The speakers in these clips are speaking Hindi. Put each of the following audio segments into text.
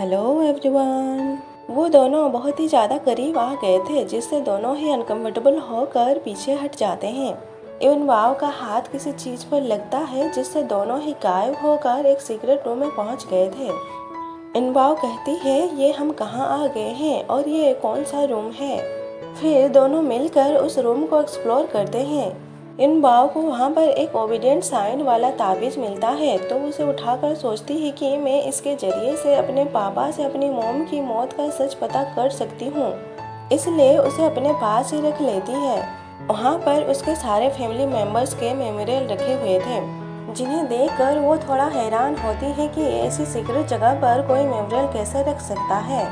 Hello everyone. वो दोनों बहुत ही ज़्यादा करीब आ गए थे जिससे दोनों ही अनकंफर्टेबल होकर पीछे हट जाते हैं। इवन वाव का हाथ किसी चीज़ पर लगता है जिससे दोनों ही गायब होकर एक सीक्रेट रूम में पहुंच गए थे। इनवाव कहती है ये हम कहाँ आ गए हैं और ये कौन सा रूम है। फिर दोनों मिलकर उस रूम को एक्सप्लोर करते हैं। इनवाव को वहाँ पर एक ओबीडियंट साइन वाला ताबीज मिलता है तो उसे उठाकर सोचती है कि मैं इसके जरिए से अपने पापा से अपनी मॉम की मौत का सच पता कर सकती हूँ, इसलिए उसे अपने पास ही रख लेती है। वहाँ पर उसके सारे फैमिली मेंबर्स के मेमोरियल रखे हुए थे जिन्हें देखकर वो थोड़ा हैरान होती है कि ऐसी सीक्रेट जगह पर कोई मेमोरियल कैसे रख सकता है।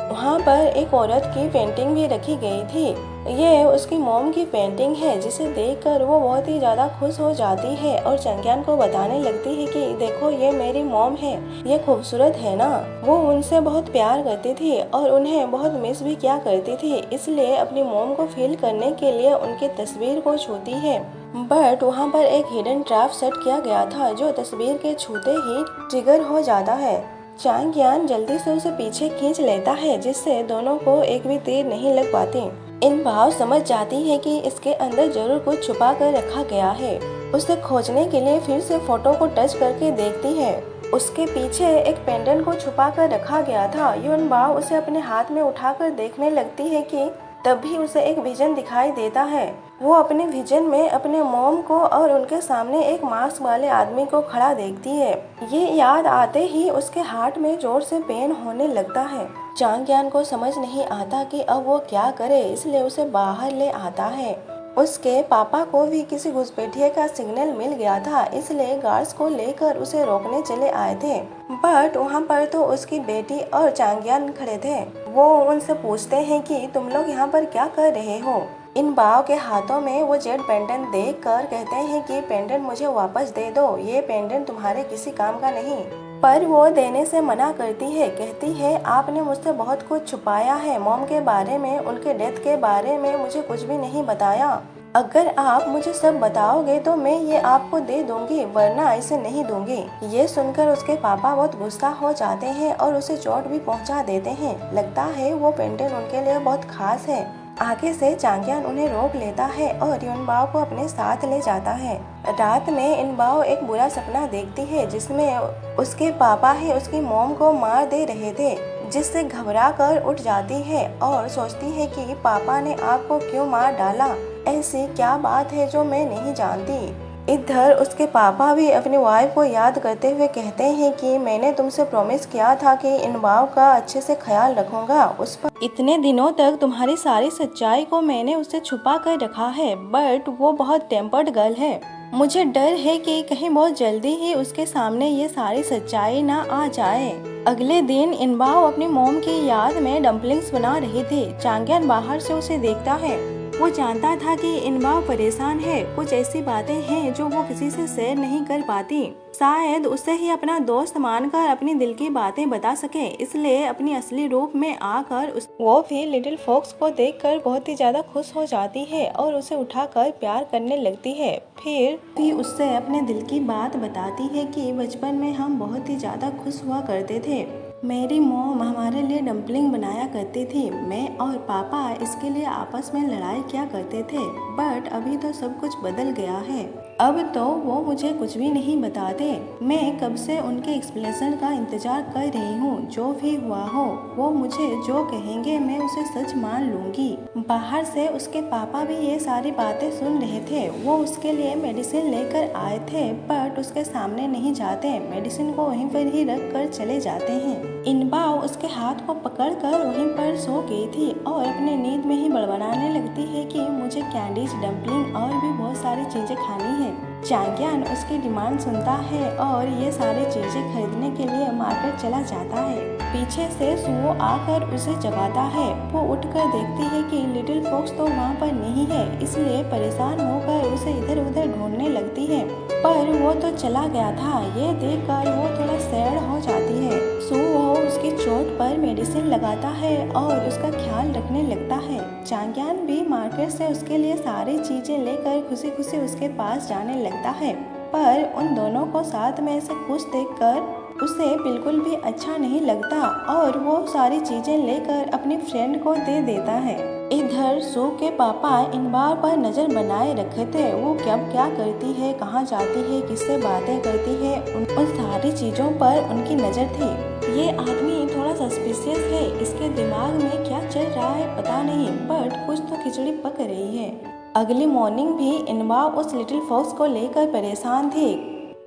वहाँ पर एक औरत की पेंटिंग भी रखी गई थी। ये उसकी मॉम की पेंटिंग है जिसे देखकर वो बहुत ही ज़्यादा खुश हो जाती है और चंग्यान को बताने लगती है कि देखो ये मेरी मॉम है, ये खूबसूरत है ना। वो उनसे बहुत प्यार करती थी और उन्हें बहुत मिस भी किया करती थी, इसलिए अपनी मॉम को फील करने के लिए उनकी तस्वीर को छूती है। बट वहाँ पर एक हिडन ट्रैप सेट किया गया था जो तस्वीर के छूते ही ट्रिगर हो जाता है। चांग्यान जल्दी से उसे पीछे खींच लेता है जिससे दोनों को एक भी तीर नहीं लग पाती। इनवाव समझ जाती है कि इसके अंदर जरूर कुछ छुपा कर रखा गया है। उसे खोजने के लिए फिर से फोटो को टच करके देखती है। उसके पीछे एक पेंडेंट को छुपा कर रखा गया था। इनवाव उसे अपने हाथ में उठाकर देखने लगती है कि तभी उसे एक विजन दिखाई देता है। वो अपने विजन में अपने मॉम को और उनके सामने एक मास्क वाले आदमी को खड़ा देखती है। ये याद आते ही उसके हार्ट में जोर से पेन होने लगता है। चांग्यान को समझ नहीं आता कि अब वो क्या करे, इसलिए उसे बाहर ले आता है। उसके पापा को भी किसी घुसपैठिए का सिग्नल मिल गया था, इसलिए गार्ड्स को लेकर उसे रोकने चले आए थे। बट वहाँ पर तो उसकी बेटी और चांग्यान खड़े थे। वो उनसे पूछते हैं कि तुम लोग यहाँ पर क्या कर रहे हो। इनवाव के हाथों में वो जेड पेंडेंट देख कर कहते हैं कि पेंडेंट मुझे वापस दे दो, ये पेंडेंट तुम्हारे किसी काम का नहीं। पर वो देने से मना करती है, कहती है आपने मुझसे बहुत कुछ छुपाया है, मॉम के बारे में, उनके डेथ के बारे में मुझे कुछ भी नहीं बताया। अगर आप मुझे सब बताओगे तो मैं ये आपको दे दूंगी, वरना इसे नहीं दूंगी। ये सुनकर उसके पापा बहुत गुस्सा हो जाते हैं और उसे चोट भी पहुंचा देते हैं। लगता है वो पेंडेंट उनके लिए बहुत खास है। आगे से चांग्यान उन्हें रोक लेता है और इनवाव को अपने साथ ले जाता है। रात में इनवाव एक बुरा सपना देखती है जिसमें उसके पापा ही उसकी मॉम को मार दे रहे थे, जिससे घबरा कर उठ जाती है और सोचती है कि पापा ने आपको क्यों मार डाला, ऐसी क्या बात है जो मैं नहीं जानती। इधर उसके पापा भी अपनी वाइफ को याद करते हुए कहते हैं कि मैंने तुमसे प्रॉमिस किया था कि इनवाव का अच्छे से ख्याल रखूंगा, उस पर इतने दिनों तक तुम्हारी सारी सच्चाई को मैंने उससे छुपा कर रखा है, बट वो बहुत टेम्पर्ड गर्ल है। मुझे डर है कि कहीं बहुत जल्दी ही उसके सामने ये सारी सच्चाई ना आ जाए। अगले दिन इनवाव अपनी मॉम की याद में डम्पलिंग्स बना रही थी। चांग्यान बाहर से उसे देखता है। वो जानता था कि इनवाव परेशान है, कुछ ऐसी बातें हैं जो वो किसी से शेयर नहीं कर पाती। शायद उसे ही अपना दोस्त मानकर अपनी दिल की बातें बता सके, इसलिए अपनी असली रूप में आकर वो भी लिटिल फॉक्स को देखकर बहुत ही ज्यादा खुश हो जाती है और उसे उठाकर प्यार करने लगती है। फिर भी उससे अपने दिल की बात बताती है कि बचपन में हम बहुत ही ज्यादा खुश हुआ करते थे। मेरी मॉम हमारे लिए डम्पलिंग बनाया करती थी, मैं और पापा इसके लिए आपस में लड़ाई किया करते थे, बट अभी तो सब कुछ बदल गया है। अब तो वो मुझे कुछ भी नहीं बताते। मैं कब से उनके एक्सप्लेनेशन का इंतजार कर रही हूँ। जो भी हुआ हो वो मुझे जो कहेंगे मैं उसे सच मान लूंगी। बाहर से उसके पापा भी ये सारी बातें सुन रहे थे। वो उसके लिए मेडिसिन लेकर आए थे, बट उसके सामने नहीं जाते, मेडिसिन को वहीं पर ही रख कर चले जाते हैं। इनवाव उसके हाथ को पकड़कर वहीं पर सो गई थी और अपने नींद में ही बड़बड़ाने लगती है कि मुझे कैंडीज, डम्पलिंग और भी बहुत सारी चीजें खानी है। चांग्यान उसकी डिमांड सुनता है और ये सारी चीजें खरीदने के लिए मार्केट चला जाता है। पीछे से सुओ आकर उसे जगाता है। वो उठकर देखती है कि लिटिल फॉक्स तो वहाँ पर नहीं है, इसलिए परेशान होकर उसे इधर उधर ढूंढने लगती है, पर वो तो चला गया था। ये देखकर वो थोड़ा सैड हो जाती है। सुओ उसकी चोट पर मेडिसिन लगाता है और उसका ख्याल रखने लगता है। चांग्यान भी मार्केट से उसके लिए सारी चीजें लेकर खुशी खुशी उसके पास जाने लगता है, पर उन दोनों को साथ में ऐसे खुश देखकर उसे बिल्कुल भी अच्छा नहीं लगता और वो सारी चीजें लेकर अपनी फ्रेंड को दे देता है। इधर सू के पापा इनबार पर नजर बनाए रखे थे। वो कब क्या करती है, कहाँ जाती है, किससे बातें करती है, उन सारी चीजों पर उनकी नजर थी। ये आदमी थोड़ा सस्पिशियस है, इसके दिमाग में क्या चल रहा है पता नहीं, बट कुछ तो खिचड़ी पक रही है। अगली मॉर्निंग भी इनबा उस लिटिल फॉक्स को लेकर परेशान थी।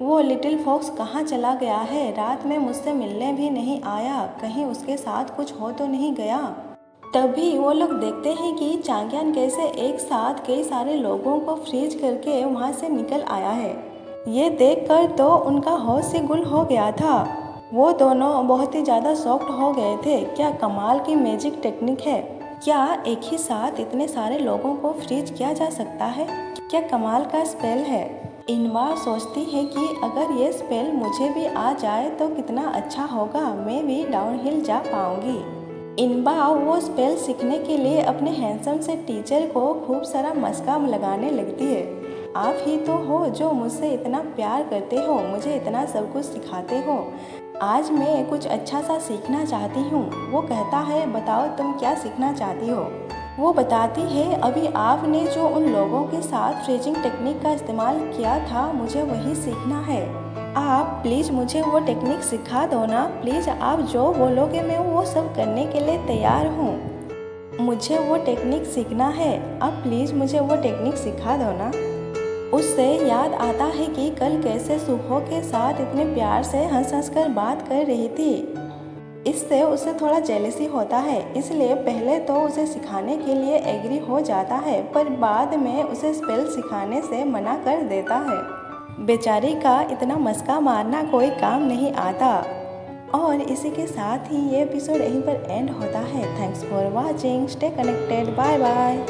वो लिटिल फॉक्स कहाँ चला गया है, रात में मुझसे मिलने भी नहीं आया, कहीं उसके साथ कुछ हो तो नहीं गया। तभी वो लोग देखते हैं कि चांग्यान कैसे एक साथ कई सारे लोगों को फ्रीज करके वहाँ से निकल आया है। ये देखकर तो उनका होश ही गुल हो गया था। वो दोनों बहुत ही ज़्यादा शॉक्ड हो गए थे। क्या कमाल की मैजिक टेक्निक है, क्या एक ही साथ इतने सारे लोगों को फ्रीज किया जा सकता है, क्या कमाल का स्पेल है। इनबार सोचती है कि अगर ये स्पेल मुझे भी आ जाए तो कितना अच्छा होगा, मैं भी डाउनहिल जा पाऊंगी। इनबा वो स्पेल सीखने के लिए अपने हैंडसम से टीचर को खूब सारा मस्का लगाने लगती है। आप ही तो हो जो मुझसे इतना प्यार करते हो, मुझे इतना सब कुछ सिखाते हो, आज मैं कुछ अच्छा सा सीखना चाहती हूँ। वो कहता है बताओ तुम क्या सीखना चाहती हो। वो बताती है अभी आपने जो उन लोगों के साथ फ्रीजिंग टेक्निक का इस्तेमाल किया था, मुझे वही सीखना है। आप प्लीज़ मुझे वो टेक्निक सिखा दो ना, प्लीज़ आप जो बोलोगे मैं वो सब करने के लिए तैयार हूँ। मुझे वो टेक्निक सीखना है, आप प्लीज़ मुझे वो टेक्निक सिखा दो ना। उससे याद आता है कि कल कैसे सुहो के साथ इतने प्यार से हंस हंस कर बात कर रही थी। इससे उसे थोड़ा जेलसी होता है, इसलिए पहले तो उसे सिखाने के लिए एग्री हो जाता है, पर बाद में उसे स्पेल सिखाने से मना कर देता है। बेचारी का इतना मस्का मारना कोई काम नहीं आता। और इसी के साथ ही ये एपिसोड यहीं पर एंड होता है। Thanks for watching, stay connected, bye bye.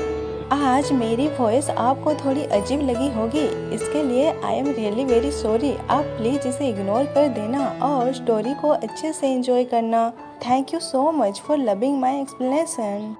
आज मेरी वॉइस आपको थोड़ी अजीब लगी होगी, इसके लिए I am really very sorry. आप प्लीज़ इसे इग्नोर कर देना और स्टोरी को अच्छे से एंजॉय करना। Thank you so much for loving my explanation.